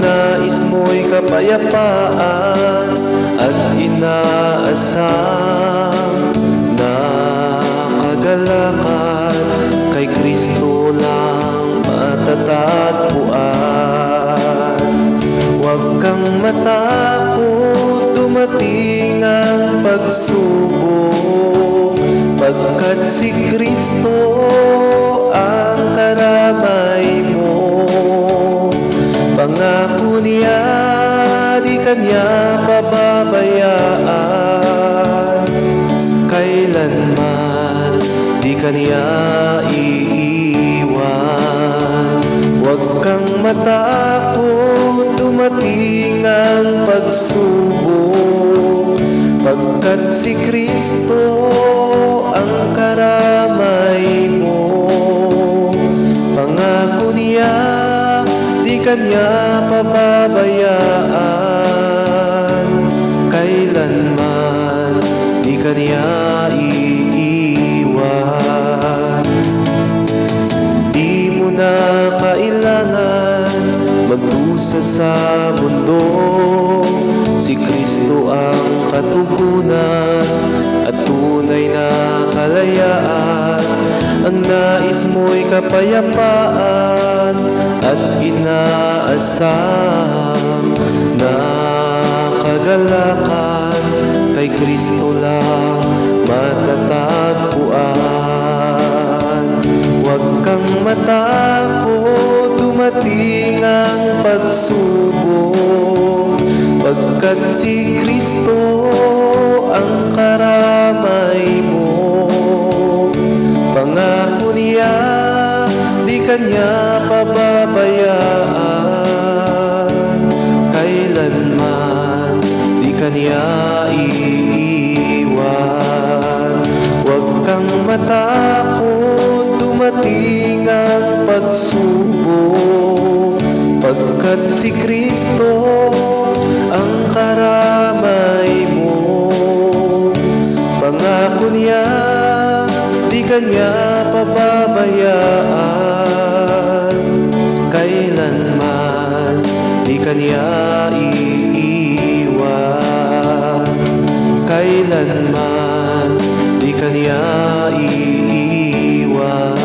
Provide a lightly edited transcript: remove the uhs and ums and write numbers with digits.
nais mo'y kapayapaan at inaasam na kagalakan. Kay Kristo lang matatagpuan. Huwag kang matakot, dumating ang pagsubok, pagkat si Kristo ang karamay mo. Pangako niya, di kanya pababayaan. Kailanman di kanya iiwan. Huwag kang matakot, dumating ang pagsubok, pagkat si Kristo ang karamay mo. Pangako niya, di kanya pababayaan. Kailanman di kanya iiwan. Di mo na kailangan magdusa sa mundo. Si Kristo ang katugunan at tunay na kalayaan. Ang nais mo'y kapayapaan at inaasam na kagalakan. Kay Kristo lang matatagpuan. Huwag kang matakot, dumating ang pagsubok, pagkat si Kristo ang karamay mo. Pangako niya, di kanya pababayaan. Kailanman di kanya iiwan. Huwag kang matakot, dumating ang pagsubok, pagkat si Kristo ang karamay mo. Pangako niya, di kanya pababayaan. Kailanman di kanya iiwan. Kailanman di kanya iiwan.